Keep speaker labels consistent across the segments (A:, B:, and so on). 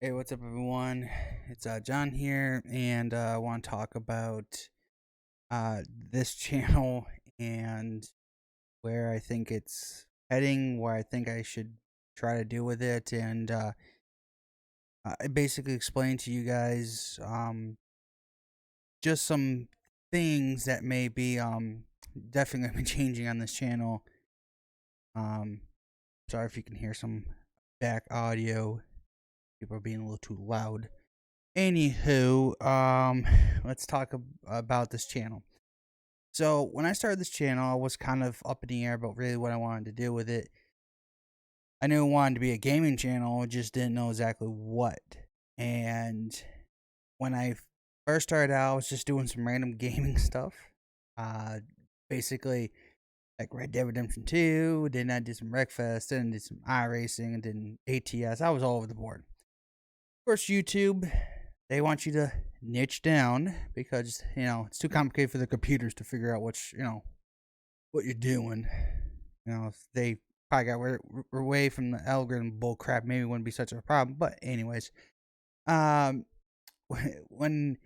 A: Hey, what's up, everyone? It's John here, and I want to talk about this channel and where I think it's heading, where I think I should try to do with it, and I basically explain to you guys just some things that may be definitely gonna be changing on this channel. Um, Sorry if you can hear some back audio. People are being a little too loud. Anywho, let's talk about this channel. So when I started this channel, I was kind of up in the air about really what I wanted to do with it. I knew I wanted to be a gaming channel, just didn't know exactly what. And when I first started out, I was just doing some random gaming stuff. Uh, Basically like Red Dead Redemption 2. Then I did some Wreckfest. Then I did some iRacing, and then ATS. I was all over the board. Of course, YouTube, they want you to niche down because it's too complicated for the computers to figure out what you're doing. If they probably got away from the algorithm bull crap, maybe it wouldn't be such a problem. But anyways, um, when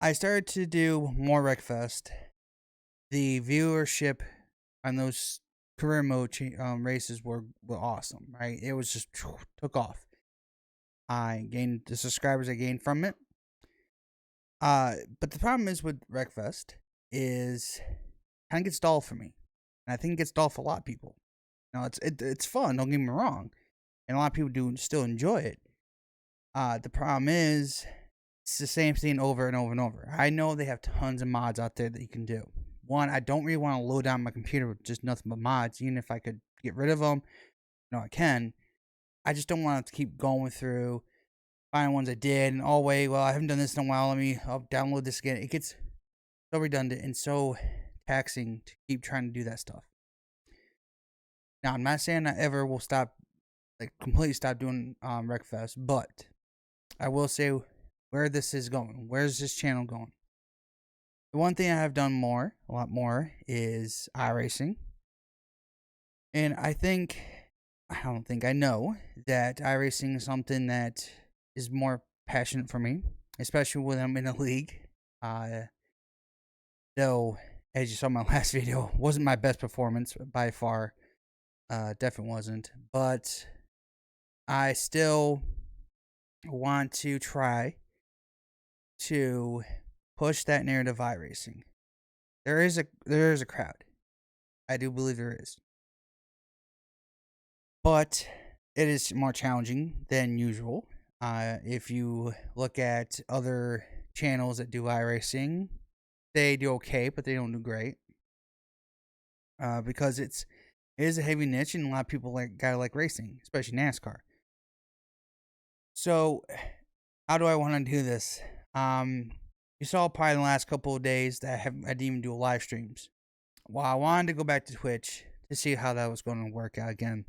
A: I started to do more Wreckfest, the viewership on those career mode races were awesome. Right, it was just took off. I gained the subscribers I gained from it. But the problem is with Wreckfest is kind of gets dull for me, and I think it gets dull for a lot of people. It's fun. Don't get me wrong, and a lot of people do still enjoy it. The problem is it's the same thing over and over and over. I know they have tons of mods out there that you can do. One, I don't really want to load down my computer with just nothing but mods. Even if I could get rid of them, I can. I just don't want to keep going through find ones I did, and wait, well, I haven't done this in a while. I'll download this again. It gets so redundant and so taxing to keep trying to do that stuff. Now, I'm not saying I ever will stop, like completely stop doing Wreckfest, but I will say where this is going. Where's this channel going? The one thing I have done a lot more, is iRacing. And I know that iRacing is something that is more passionate for me, especially when I'm in a league. Uh, though, as you saw in my last video, wasn't my best performance by far. Definitely wasn't. But I still want to try to push that narrative of iRacing. There is a crowd. I do believe there is. But it is more challenging than usual. If you look at other channels that do iRacing, they do okay, but they don't do great. Because it is a heavy niche, and a lot of people gotta like racing, especially NASCAR. So, how do I want to do this? You saw probably in the last couple of days that I didn't even do live streams. Well, I wanted to go back to Twitch to see how that was going to work out again.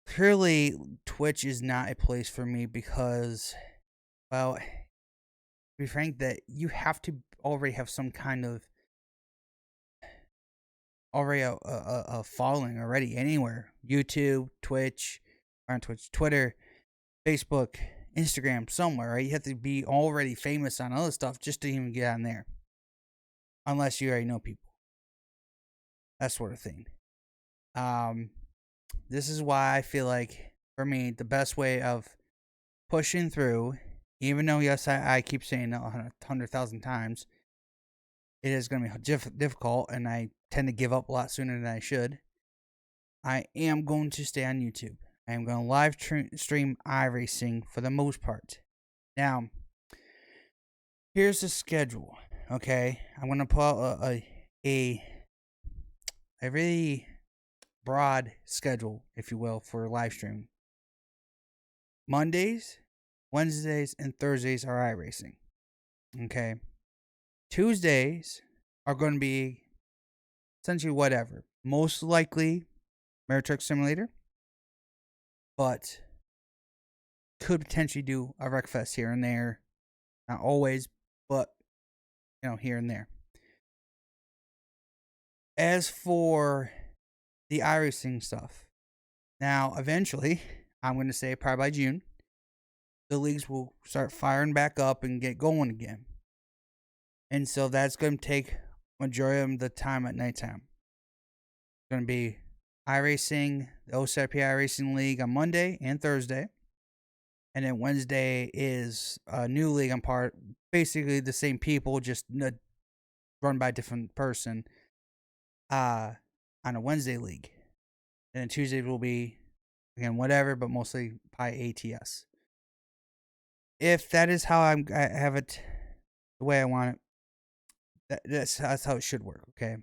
A: Clearly, Twitch is not a place for me because, well, to be frank, that you have to already have some kind of a following already anywhere. YouTube, Twitch, or on Twitch, Twitter, Facebook, Instagram, somewhere, right? You have to be already famous on other stuff just to even get on there. Unless you already know people. That sort of thing. This is why I feel like, for me, the best way of pushing through, even though, yes, I keep saying it 100,000 times, it is going to be difficult, and I tend to give up a lot sooner than I should. I am going to stay on YouTube. I am going to live stream iRacing for the most part. Now, here's the schedule. Okay, I'm going to put out a really broad schedule, if you will, for live stream. Mondays, Wednesdays, and Thursdays are iRacing. Okay. Tuesdays are going to be essentially whatever. Most likely Mirror Truck Simulator, but could potentially do a Wreckfest here and there. Not always, but here and there. As for the iRacing stuff, now eventually I'm going to say probably by June, the leagues will start firing back up and get going again. And so that's going to take majority of the time at nighttime. It's going to be iRacing, the OCIP iRacing League on Monday and Thursday. And then Wednesday is a new league I'm part. Basically the same people, just run by a different person. On a Wednesday league. And then Tuesday will be, again, whatever, but mostly by ATS. If that is how I have it the way I want it, that's how it should work, okay?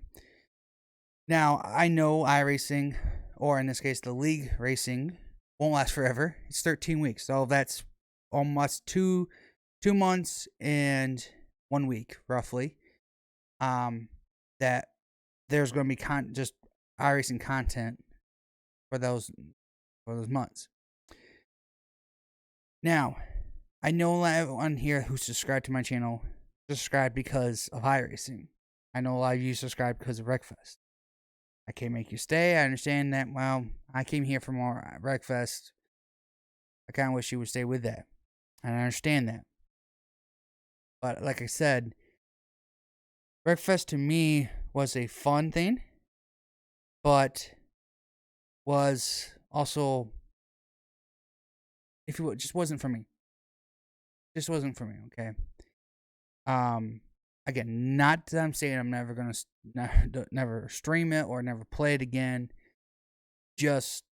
A: Now, I know iRacing, or in this case, the league racing, won't last forever. It's 13 weeks, so that's almost 2 months and 1 week, roughly. That there's going to be just iRacing content for those months. Now, I know everyone here who's subscribed to my channel subscribed because of iRacing. I know a lot of you subscribed because of Wreckfest. I can't make you stay. I understand that. Well, I came here for more Wreckfest. I kind of wish you would stay with that. And I understand that. But like I said, Wreckfest to me was a fun thing, but was also, if you would, just wasn't for me. Just wasn't for me, okay? Again, not that I'm saying I'm never gonna never stream it or never play it again. Just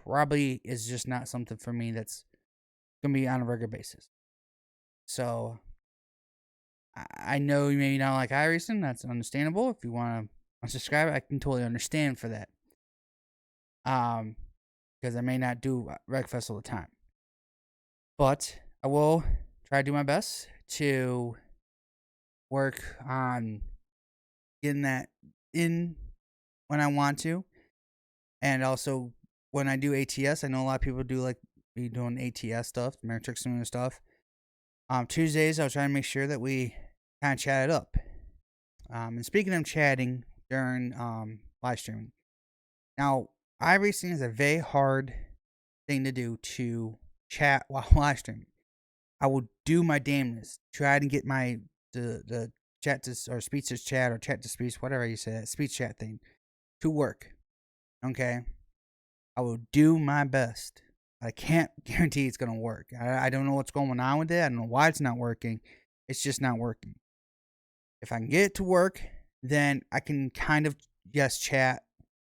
A: probably is just not something for me that's gonna be on a regular basis. So I know you maybe not like iRacing. That's understandable. If you want to unsubscribe, I can totally understand for that. Because I may not do Wreckfest all the time, but I will try to do my best to work on getting that in when I want to. And also when I do ATS, I know a lot of people do like be doing ATS stuff, Matrix and stuff. Tuesdays, I'll try to make sure that we kind of chat it up. And speaking of chatting during live streaming, now iRacing is a very hard thing to do, to chat while live streaming. I will do my damnedest, try to get my the chat to or speech to chat or chat to speech, whatever you say, that speech chat thing, to work. Okay, I will do my best. I can't guarantee it's gonna work. I don't know what's going on with it. I don't know why it's not working. It's just not working. If I can get it to work, then I can kind of chat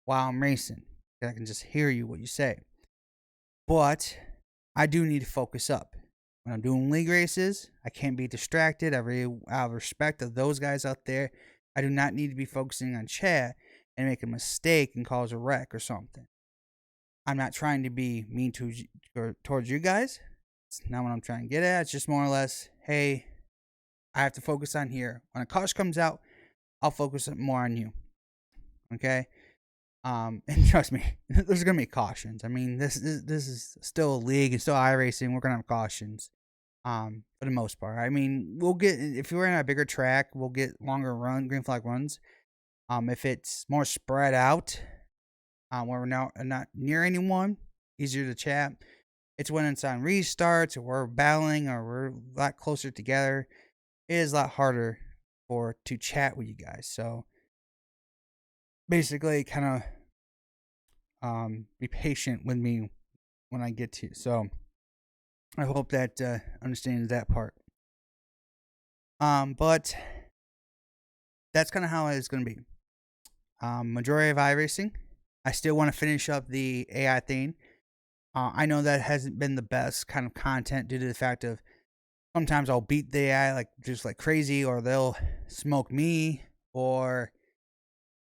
A: while I'm racing. I can just hear you what you say. But I do need to focus up. When I'm doing league races, I can't be distracted. Out of respect of those guys out there, I do not need to be focusing on chat and make a mistake and cause a wreck or something. I'm not trying to be mean towards you guys. It's not what I'm trying to get at. It's just more or less, hey, I have to focus on here. When a caution comes out, I'll focus more on you. Okay? And trust me, there's gonna be cautions. I mean, this is still a league. It's still iRacing. We're gonna have cautions. For the most part. I mean, we'll get, if we're in a bigger track, we'll get longer green flag runs. If it's more spread out, where we're now not near anyone, easier to chat. It's when it's on restarts or we're battling or we're a lot closer together. It is a lot harder to chat with you guys. So basically, kind of be patient with me when I get to. So I hope that understands that part. But that's kind of how it's going to be. Majority of iRacing. I still want to finish up the AI thing. I know that hasn't been the best kind of content due to the fact of sometimes I'll beat the AI just like crazy, or they'll smoke me, or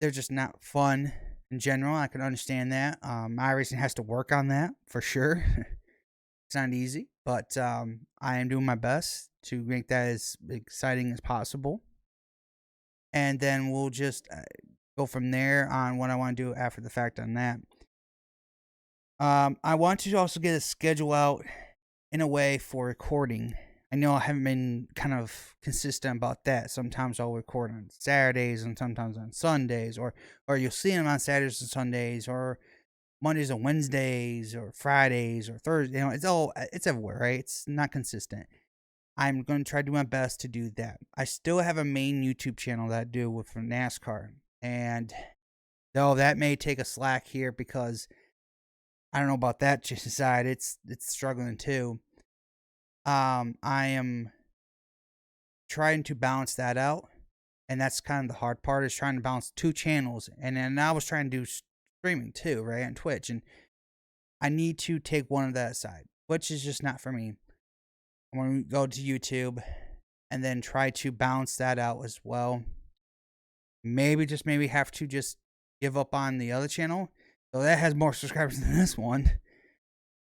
A: they're just not fun in general. I can understand that. iRacing has to work on that for sure. It's not easy, but I am doing my best to make that as exciting as possible. And then we'll just go from there on what I want to do after the fact on that. I want to also get a schedule out in a way for recording. I know I haven't been kind of consistent about that. Sometimes I'll record on Saturdays and sometimes on Sundays, or you'll see them on Saturdays and Sundays, or Mondays and Wednesdays or Fridays or Thursdays. It's everywhere, right? It's not consistent. I'm going to try to do my best to do that. I still have a main YouTube channel that I do with for NASCAR, and though that may take a slack here because I don't know about that side. It's struggling too. I am trying to balance that out, and that's kind of the hard part is trying to balance two channels. And then I was trying to do streaming too, right, on Twitch, and I need to take one of that aside, which is just not for me. I'm going to go to YouTube and then try to balance that out as well. Maybe have to just give up on the other channel. So that has more subscribers than this one.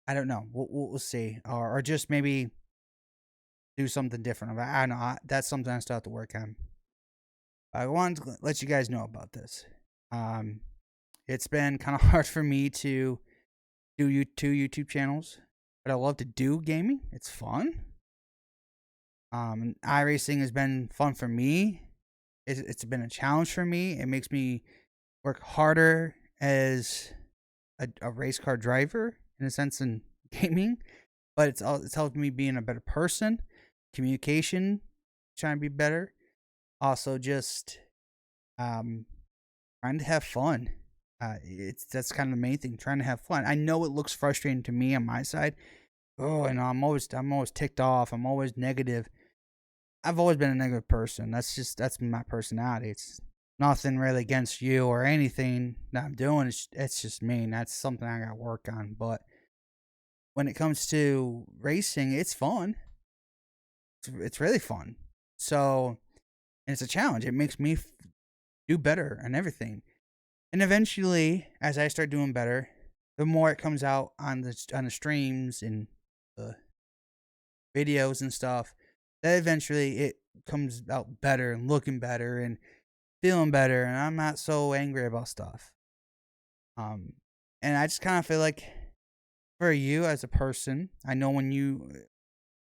A: I don't know. We'll see. Or just maybe do something different. I don't know. That's something I still have to work on. I wanted to let you guys know about this. It's been kind of hard for me to do two YouTube channels, but I love to do gaming. It's fun. iRacing has been fun for me. It's been a challenge for me. It makes me work harder as a race car driver in a sense in gaming, but it's helped me being a better person, communication, trying to be better. Also, just trying to have fun. That's kind of the main thing. Trying to have fun. I know it looks frustrating to me on my side. Oh, and I'm always ticked off. I'm always negative. I've always been a negative person. That's my personality. It's nothing really against you or anything that I'm doing. It's just me. And that's something I got to work on. But when it comes to racing, it's fun. It's really fun. So, and it's a challenge. It makes me do better and everything. And eventually, as I start doing better, the more it comes out on the streams and the videos and stuff, that eventually it comes out better and looking better and feeling better, and I'm not so angry about stuff. And I just kind of feel like for you as a person, I know when you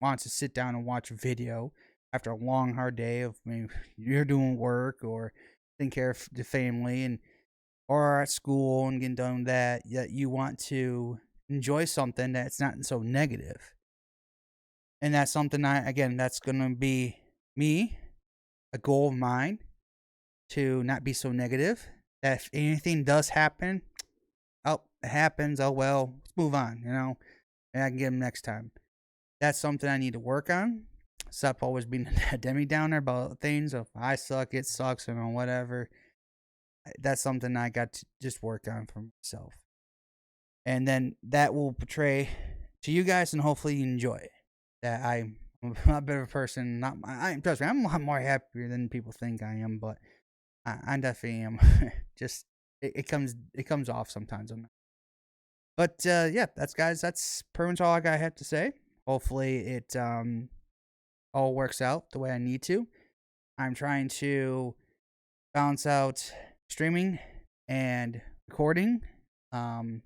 A: want to sit down and watch a video after a long hard day of maybe you're doing work or taking care of the family and or at school and getting done with that, yet you want to enjoy something that's not so negative. And that's something that's going to be me, a goal of mine to not be so negative. That if anything does happen, oh, it happens. Oh, well, let's move on, and I can get them next time. That's something I need to work on. Stop always being a Demi Downer about things. If I suck, it sucks, whatever. That's something I got to just work on for myself. And then that will portray to you guys, and hopefully you enjoy it. That I'm a lot better person. Trust me, I'm a lot more happier than people think I am, but I definitely am. Just it comes off sometimes. But yeah, that's pretty much all I have to say. Hopefully it all works out the way I need to. I'm trying to balance out streaming and recording, and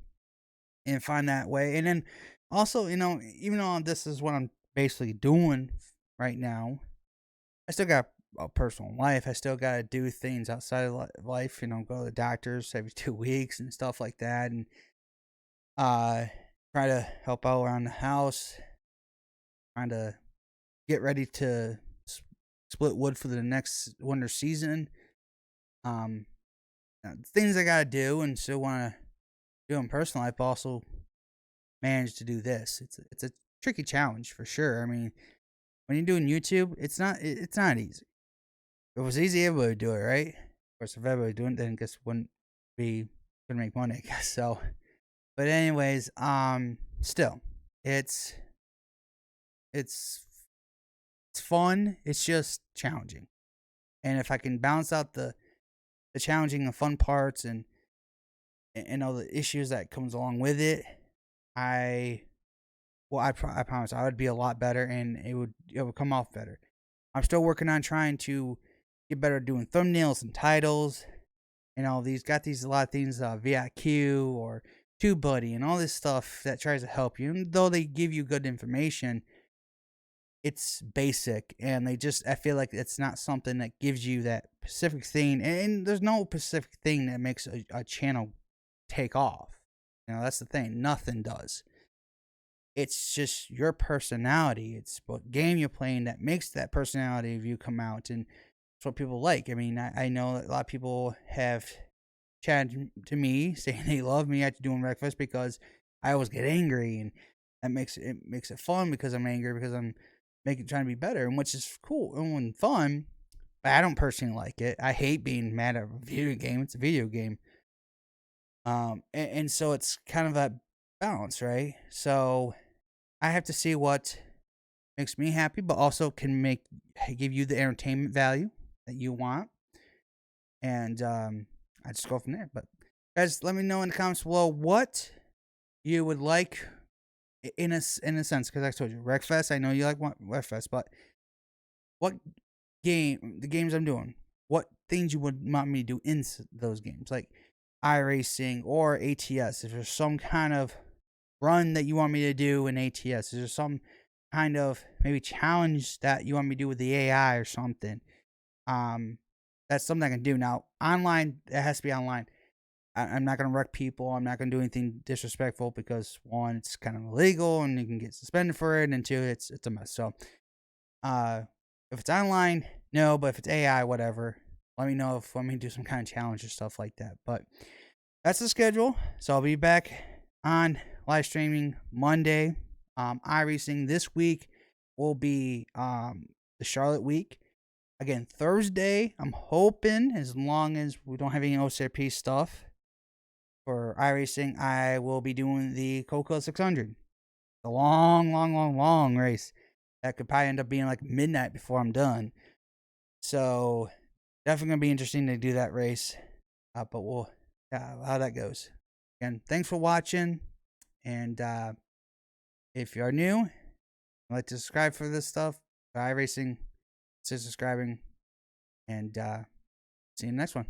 A: find that way. And then also, even though this is what I'm basically doing right now, I still got a personal life. I still got to do things outside of life, go to the doctors every 2 weeks and stuff like that. And try to help out around the house, trying to get ready to split wood for the next winter season. Things I got to do and still want to do in personal life, but also manage to do this. It's a tricky challenge for sure. I mean, when you're doing YouTube, it's not easy. If it was easy, everybody would do it, right? Of course, if everybody doing it, then I guess wouldn't be gonna make money, I guess. So, but anyways, still, it's fun. It's just challenging, and if I can balance out the challenging and fun parts and all the issues that comes along with it, I promise I would be a lot better, and it would come off better. I'm still working on trying to get better at doing thumbnails and titles, and all these a lot of things, VIQ or TubeBuddy and all this stuff that tries to help you. And though they give you good information, it's basic, and I feel like it's not something that gives you that specific thing. And there's no specific thing that makes a channel take off. That's the thing. Nothing does. It's just your personality. It's what game you're playing that makes that personality of you come out, and it's what people like. I mean, I know that a lot of people have chatted to me saying they love me after doing Wreckfest because I always get angry, and that makes it fun because I'm angry because I'm trying to be better, and which is cool and fun. But I don't personally like it. I hate being mad at a video game. It's a video game. And so it's kind of that balance, right? So I have to see what makes me happy, but also can give you the entertainment value that you want, and I just go from there. But guys, let me know in the comments below what you would like in a sense, because I told you Wreckfest. I know you like Wreckfest, but what the games I'm doing, what things you would want me to do in those games, like iRacing or ATS. If there's some kind of run that you want me to do in ATS, is there some kind of maybe challenge that you want me to do with the AI or something? That's something I can do. Now online, it has to be online. I'm not gonna wreck people. I'm not gonna do anything disrespectful because one, it's kind of illegal and you can get suspended for it, and two, it's a mess. So, if it's online, no, but if it's AI, whatever. Let me know if let me do some kind of challenge or stuff like that. But that's the schedule. So I'll be back on live streaming Monday. iRacing this week will be the Charlotte week. Again, Thursday, I'm hoping, as long as we don't have any OCRP stuff for iRacing, I will be doing the Coca 600. A long race. That could probably end up being like midnight before I'm done. So, definitely going to be interesting to do that race. But we'll how that goes. Again, thanks for watching. And if you are new, like to subscribe for this stuff, for iRacing, consider subscribing. And see you in the next one.